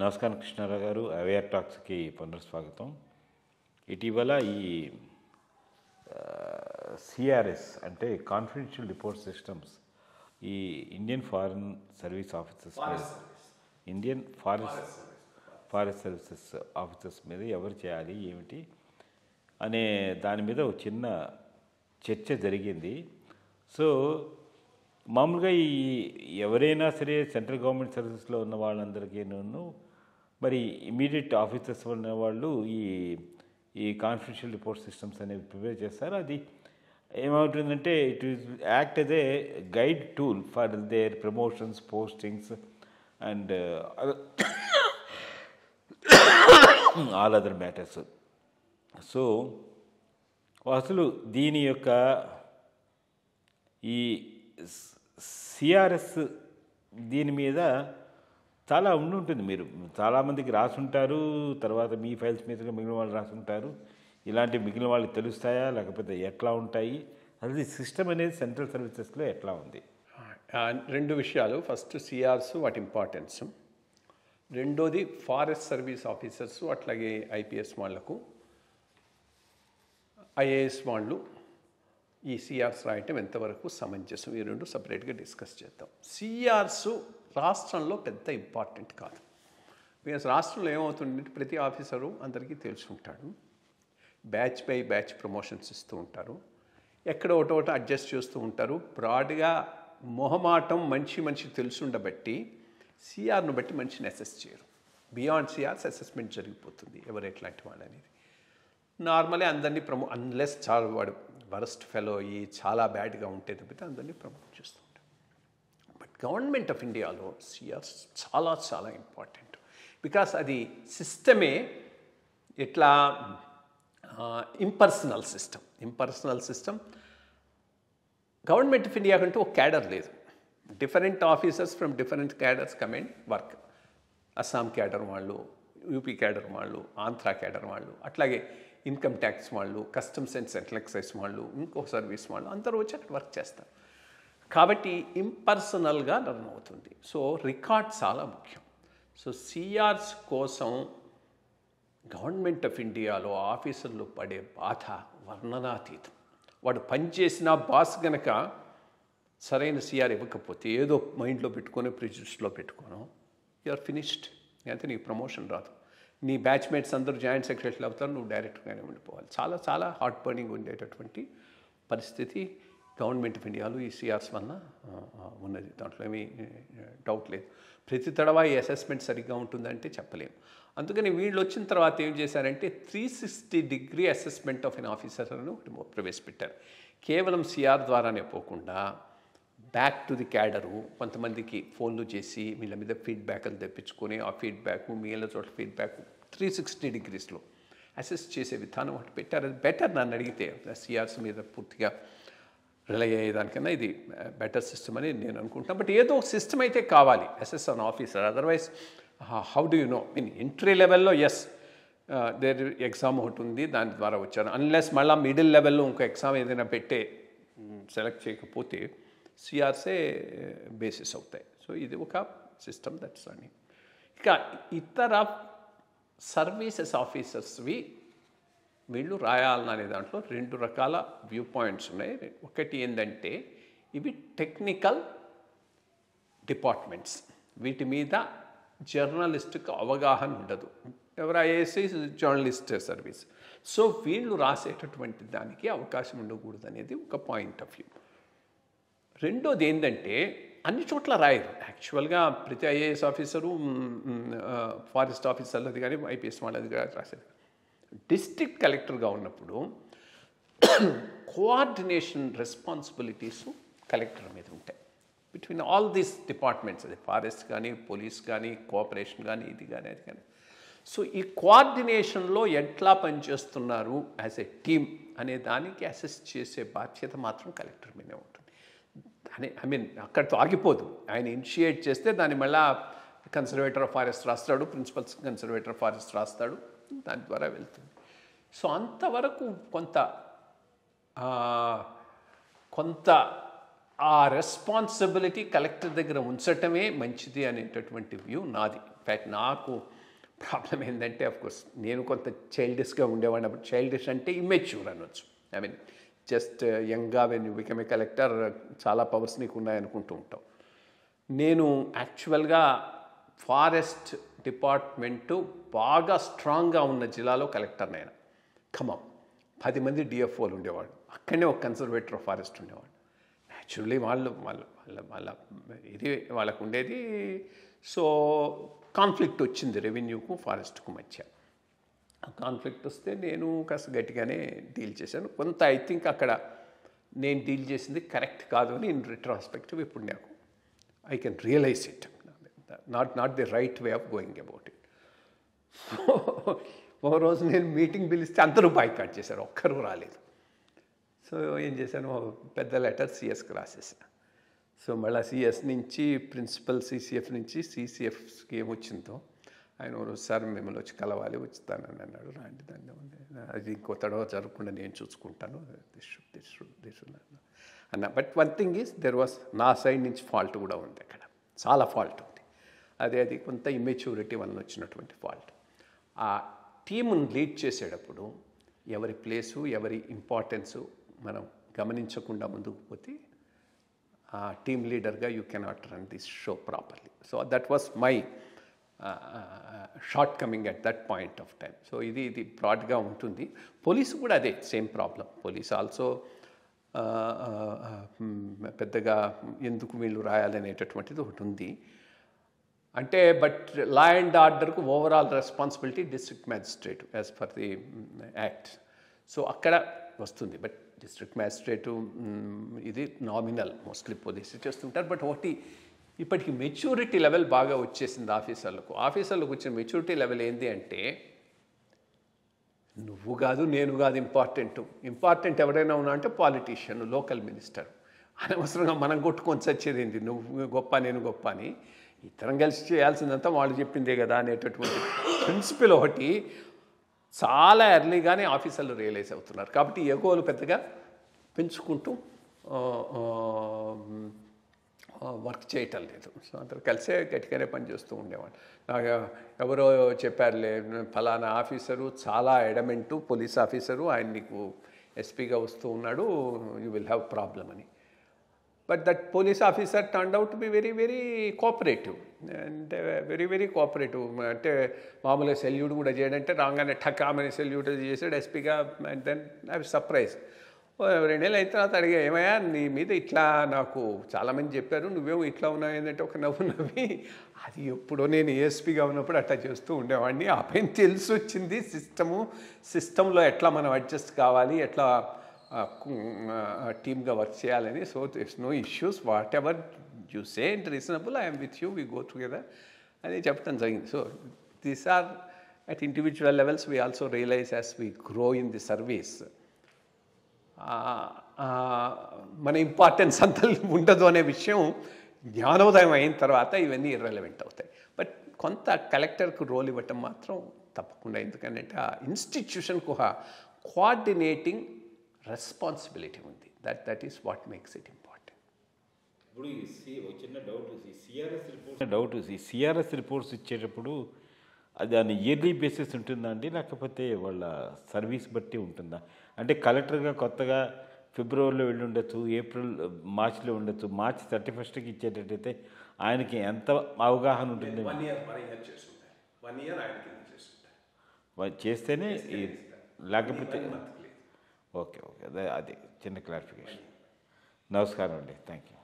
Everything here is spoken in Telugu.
నమస్కారం కృష్ణారావు గారు. అవేర్ టాక్స్కి పునఃస్వాగతం. ఇటీవల ఈ సిఆర్ఎస్ అంటే కాన్ఫిడెన్షియల్ రిపోర్ట్ సిస్టమ్స్ ఈ Indian foreign service officers Indian forest services officers మీద ఎవరు చేయాలి ఏమిటి అనే దాని మీద ఒక చిన్న చర్చ జరిగింది. సో మామూలుగా ఈ ఎవరైనా సరే సెంట్రల్ గవర్నమెంట్ సర్వీసెస్లో ఉన్న వాళ్ళందరికీను మరి ఇమీడియట్ ఆఫీసర్స్ ఉన్న వాళ్ళు ఈ కాన్ఫిడెన్షియల్ రిపోర్ట్ సిస్టమ్స్ అనేవి ప్రిపేర్ చేస్తారు. అది ఏమవుతుందంటే it is act as a guide tool for their promotions, postings and all other matters. So అసలు దీని యొక్క ఈ సిఆర్ఎస్ దీని మీద చాలా ఉంటుంది. మీరు చాలామందికి రాసుంటారు, తర్వాత మీ ఫైల్స్ మీద మిగిలిన వాళ్ళు రాసుంటారు. ఇలాంటి మిగిలిన వాళ్ళకి తెలుస్తాయా లేకపోతే ఎట్లా ఉంటాయి, అది సిస్టమ్ అనేది సెంట్రల్ సర్వీసెస్లో ఎట్లా ఉంది? రెండు విషయాలు. ఫస్ట్ సిఆర్స్ వాటి ఇంపార్టెన్స్, రెండోది ఫారెస్ట్ సర్వీస్ ఆఫీసర్స్ అట్లాగే ఐపీఎస్ వాళ్లకు, ఐఏఎస్ వాళ్ళు ఈ సిఆర్స్ రాయటం ఎంతవరకు సమంజసం, ఈ రెండు సపరేట్గా డిస్కస్ చేద్దాం. సిఆర్స్ రాష్ట్రంలో పెద్ద ఇంపార్టెంట్ కాదు. బికాస్ రాష్ట్రంలో ఏమవుతుందంటే ప్రతి ఆఫీసరు అందరికీ తెలుసుంటాడు, బ్యాచ్ బై బ్యాచ్ ప్రమోషన్స్ ఇస్తూ ఉంటారు, ఎక్కడ ఒకటి అడ్జస్ట్ చేస్తూ ఉంటారు. బ్రాడ్గా మొహమాటం మనిషి తెలుసుండబట్టి సిఆర్ను బట్టి మనిషిని అసెస్ చేయరు. బియాండ్ సిఆర్స్ అసెస్మెంట్ జరిగిపోతుంది ఎవరు ఎట్లాంటి వాళ్ళు అనేది. నార్మలీ అందరినీ అన్లెస్ చాలా వాడు వరస్ట్ ఫెలో అయ్యి చాలా బ్యాడ్గా ఉంటే తప్పితే అందరినీ ప్రమోట్ చేస్తూ ఉంటారు. బట్ గవర్నమెంట్ ఆఫ్ ఇండియాలో సిఆర్స్ చాలా చాలా ఇంపార్టెంట్. బికాస్ అది సిస్టమే ఇట్లా impersonal system. Government of India కంటూ ఒక క్యాడర్ లేదు. Different officers from different cadres come and work. Assam cadre వాళ్ళు, యూపీ క్యాడర్ వాళ్ళు, ఆంధ్రా క్యాడర్ వాళ్ళు, అట్లాగే ఇన్కమ్ ట్యాక్స్ వాళ్ళు, కస్టమ్స్ అండ్ సెంట్రల్ ఎక్సైజ్ వాళ్ళు, ఇంకో సర్వీస్ వాళ్ళు అందరూ వచ్చి అక్కడ వర్క్ చేస్తారు. కాబట్టి ఇంపర్సనల్గా రన్ అవుతుంది. సో రికార్డ్ చాలా ముఖ్యం. సో సిఆర్స్ కోసం గవర్నమెంట్ ఆఫ్ ఇండియాలో ఆఫీసర్లు పడే బాధ వర్ణనాతీతం. వాడు పనిచేసిన బాస్ గనక సరైన సిఆర్ ఇవ్వకపోతే ఏదో మైండ్లో పెట్టుకొని ప్రిజుడిస్లో పెట్టుకోను, యు ఆర్ ఫినిష్డ్, అయితే నీకు ప్రమోషన్ రాదు. నీ బ్యాచ్మేట్స్ అందరూ జాయింట్ సెక్రటరీలు అవుతారు, నువ్వు డైరెక్ట్గానే ఉండిపోవాలి. చాలా చాలా హార్ట్ బర్నింగ్ ఉండేటటువంటి పరిస్థితి గవర్నమెంట్ ఆఫ్ ఇండియాలో ఈ సిఆర్స్ వల్ల ఉన్నది. దాంట్లో ఏమీ డౌట్ లేదు. ప్రతి తడవా ఈ అసెస్మెంట్ సరిగ్గా ఉంటుందంటే చెప్పలేము. అందుకని వీళ్ళు వచ్చిన తర్వాత ఏం చేశారంటే 360 అసెస్మెంట్ ఆఫ్ ఎన్ ఆఫీసర్ అని ఒకటి ప్రవేశపెట్టారు. కేవలం సిఆర్ ద్వారానే పోకుండా బ్యాక్ టు ది క్యాడరు కొంతమందికి ఫోన్లు చేసి వీళ్ళ మీద ఫీడ్బ్యాక్లు తెప్పించుకొని ఆ ఫీడ్బ్యాక్ మిగిలిన చోట్ల ఫీడ్బ్యాక్ 360 అసెస్ చేసే విధానం ఒకటి పెట్టారు. అది బెటర్. నన్ను అడిగితే సిఆర్స్ మీద పూర్తిగా రిలై అయ్యేదానికన్నా ఇది బెటర్ సిస్టమ్ అని నేను అనుకుంటాను. బట్ ఏదో ఒక సిస్టమ్ అయితే కావాలి assess on officer. Otherwise how do you know? Entry లెవెల్లో ఎస్ దేర్ ఎగ్జామ్ ఒకటి ఉంది, దాని ద్వారా వచ్చాను. అన్లెస్ మళ్ళీ మిడిల్ లెవెల్లో ఇంకో ఎగ్జామ్ ఏదైనా పెట్టే సెలెక్ట్ చేయకపోతే సిఆర్సే బేసిస్ అవుతాయి. సో ఇది ఒక సిస్టమ్ దట్స్ అని. ఇక ఇతర సర్వీసెస్ ఆఫీసర్స్వి వీళ్ళు రాయాలనే దాంట్లో రెండు రకాల వ్యూ పాయింట్స్ ఉన్నాయి. ఒకటి ఏంటంటే ఇవి టెక్నికల్ డిపార్ట్మెంట్స్, వీటి మీద జర్నలిస్టుకు అవగాహన ఉండదు. ఎవరు ఐఏఎస్ఐ జర్నలిస్ట్ సర్వీస్. సో వీళ్ళు రాసేటటువంటి దానికి అవకాశం ఉండకూడదు అనేది ఒక పాయింట్ ఆఫ్ వ్యూ. రెండోది ఏంటంటే అన్ని చోట్ల రాయరు. యాక్చువల్గా ప్రతి ఐఏఎస్ ఆఫీసరు ఫారెస్ట్ ఆఫీసర్లది కానీ ఐపీఎస్ వాళ్ళది కానీ రాసేది. డిస్ట్రిక్ట్ కలెక్టర్గా ఉన్నప్పుడు కోఆర్డినేషన్ రెస్పాన్సిబిలిటీస్ కలెక్టర్ మీద ఉంటాయి బిట్వీన్ ఆల్ దీస్ డిపార్ట్మెంట్స్. అది ఫారెస్ట్ కానీ, పోలీస్ కానీ, కోఆపరేషన్ కానీ, ఇది కానీ అది కానీ. సో ఈ కోఆర్డినేషన్లో ఎట్లా పనిచేస్తున్నారు యాజ్ ఎ టీమ్ అనే దానికి అసెస్ చేసే బాధ్యత మాత్రం కలెక్టర్ మీదే ఉంటుంది. అక్కడితో ఆగిపోదు. ఆయన ఇనిషియేట్ చేస్తే దాన్ని మళ్ళా కన్సర్వేటర్ ఆఫ్ ఫారెస్ట్ రాస్తాడు, ప్రిన్సిపల్ కన్సర్వేటర్ ఆఫ్ ఫారెస్ట్ రాస్తాడు, దాని ద్వారా వెళ్తుంది. సో అంతవరకు కొంత ఆ రెస్పాన్సిబిలిటీ కలెక్టర్ దగ్గర ఉంచటమే మంచిది అనేటటువంటి వ్యూ నాది. ఇన్ఫ్యాక్ట్ నాకు ప్రాబ్లం ఏంటంటే కోర్స్ నేను కొంత చైల్డిష్గా ఉండేవాడిని. అప్పుడు చైల్డిష్ అంటే ఇమ్మెచ్యూర్ అనొచ్చు. ఐ మీన్ జస్ట్ యంగ్గా when you become a collector చాలా పవర్స్ నీకు ఉన్నాయనుకుంటూ ఉంటాం. నేను యాక్చువల్గా ఫారెస్ట్ డిపార్ట్మెంటు బాగా స్ట్రాంగ్గా ఉన్న జిల్లాలో కలెక్టర్ నేను. ఖమ్మం 10 మంది డిఎఫ్ఓలు ఉండేవాడు. అక్కడనే ఒక కన్సర్వేటర్ ఆఫ్ ఫారెస్ట్ ఉండేవాడు. యాక్చువల్లీ వాళ్ళ ఇది వాళ్ళకు ఉండేది. సో కాన్ఫ్లిక్ట్ వచ్చింది రెవెన్యూకు ఫారెస్ట్కు మధ్య. కాన్ఫ్లిక్ట్ వస్తే నేను కాస్త గట్టిగానే డీల్ చేశాను. కొంత ఐ థింక్ అక్కడ నేను డీల్ చేసింది కరెక్ట్ కాదు అని ఇన్ రిట్రాస్పెక్టివ్ ఇప్పుడు నాకు I can realise it. Not the right way of going about it. ఒక రోజు నేను మీటింగ్ పిలిస్తే అందరూ బాయ్కాట్ చేశారు, ఒక్కరూ రాలేదు. సో ఏం చేశాను, పెద్ద లెటర్ సిఎస్కి రాసేసాను. సో మళ్ళీ సిఎస్ నుంచి ప్రిన్సిపల్ సిసిఎఫ్ నుంచి సిసిఎఫ్కి ఏమొచ్చిందో ఆయన రోజు సార్ మిమ్మల్ని వచ్చి కలవాలి, వచ్చుతానని అన్నాడు. రాండి దాన్ని అది ఇంకో తడవ జరగకుండా నేను చూసుకుంటాను దిస్ అన్న. But one thing is there was నా సైడ్ నుంచి ఫాల్ట్ కూడా ఉంది, అక్కడ చాలా ఫాల్ట్ ఉంది. అది కొంత ఇమ్మెచ్యూరిటీ వల్ల వచ్చినటువంటి ఫాల్ట్. ఆ టీమును లీడ్ చేసేటప్పుడు ఎవరి ప్లేసు ఎవరి ఇంపార్టెన్సు మనం గమనించకుండా ముందుకు పోతే ఆ టీమ్ లీడర్గా you cannot run this show properly. So that was my short coming at that point of time. So ఇది బ్రాడ్గా ఉంటుంది. పోలీసు కూడా అదే సేమ్ ప్రాబ్లం. పోలీస్ ఆల్సో పెద్దగా ఎందుకు వీళ్ళు రాయాలనేటటువంటిది ఒకటి ఉంది. అంటే బట్ లా అండ్ ఆర్డర్కు overall responsibility district magistrate as per the act. So అక్కడ వస్తుంది. బట్ డిస్ట్రిక్ట్ మ్యాజిస్ట్రేటు ఇది నామినల్, మోస్ట్లీ పోలీసు చేస్తుంటారు. బట్ ఒకటి ఇప్పటికి మెచ్యూరిటీ లెవెల్ బాగా వచ్చేసింది ఆఫీసర్లకు. ఆఫీసర్లకు వచ్చిన మెచ్యూరిటీ లెవెల్ ఏంటి అంటే నువ్వు కాదు నేను కాదు ఇంపార్టెంట్ ఎవరైనా ఉన్నా అంటే పాలిటీషియన్, లోకల్ మినిస్టర్. అనవసరంగా మనం కొట్టుకొని చచ్చేది ఏంటి, నువ్వు గొప్ప నేను గొప్ప అని. ఇద్దరం కలిసి చేయాల్సిందంతా వాళ్ళు చెప్పిందే కదా అనేటటువంటి ప్రిన్సిపల్ ఒకటి చాలా ఎర్లీగానే ఆఫీసర్లు రియలైజ్ అవుతున్నారు. కాబట్టి ఎగోలు పెద్దగా పెంచుకుంటూ వర్క్ చేయటం లేదు. సో అందరు కలిసే గట్టిగానే పనిచేస్తూ ఉండేవాళ్ళు. ఎవరో చెప్పారులే, ఫలానా ఆఫీసరు చాలా ఎడమెంటు పోలీస్ ఆఫీసరు, ఆయన నీకు ఎస్పీగా వస్తూ ఉన్నాడు, యూ విల్ హ్యావ్ ప్రాబ్లమ్ అని. But that police officer turned out to be very very cooperative అంటే వెరీ కోఆపరేటివ్. అంటే మామూలుగా సెల్యూట్ కూడా చేయడంటే రాగానే ఠకామని సెల్యూట్ చేసాడు ఎస్పీగా. And then I was surprise. 2 నెలలు అయిన తర్వాత అడిగా, ఏమయ్యా నీ మీద ఇట్లా నాకు చాలామంది చెప్పారు, నువ్వేమో ఇట్లా ఉన్నావు ఏంటంటే ఒక నవ్వు నవ్వి, అది ఎప్పుడో నేను ఏఎస్పీగా ఉన్నప్పుడు అట్లా చేస్తూ ఉండేవాడిని. ఆ పైన తెలిసి వచ్చింది సిస్టంలో ఎట్లా మనం అడ్జస్ట్ కావాలి, ఎట్లా టీమ్గా వర్క్ చేయాలని. So this no issues, whatever you say and reasonable, I'm with you, we go together అని చెప్పడం జరిగింది. So these are at individual levels. We also realise as we grow in the service మన ఇంపార్టెన్స్ అంత ఉండదు అనే విషయం జ్ఞానోదయం అయిన తర్వాత ఇవన్నీ ఇర్రెలవెంట్ అవుతాయి. బట్ కొంత కలెక్టర్కు రోల్ ఇవ్వటం మాత్రం తప్పకుండా, ఎందుకంటే ఆ ఇన్స్టిట్యూషన్కు కోఆర్డినేటింగ్ రెస్పాన్సిబిలిటీ ఉంది. That is what makes it important. ఇప్పుడు చిన్న డౌట్, సిఆర్ఎస్ రిపోర్ట్స్ ఇచ్చేటప్పుడు అది దాని ఇయర్లీ బేసిస్ ఉంటుందా అండి, లేకపోతే వాళ్ళ సర్వీస్ బట్టి ఉంటుందా? అంటే కలెక్టర్గా కొత్తగా ఫిబ్రవరిలో వెళ్ళి ఉండొచ్చు, మార్చిలో ఉండొచ్చు. మార్చి 31st ఇచ్చేటట్టయితే ఆయనకి ఎంత అవగాహన ఉంటుంది? 1 year చేస్తేనే, లేకపోతే ఓకే అదే చిన్న క్లారిఫికేషన్. నమస్కారం అండి, థ్యాంక్ యూ.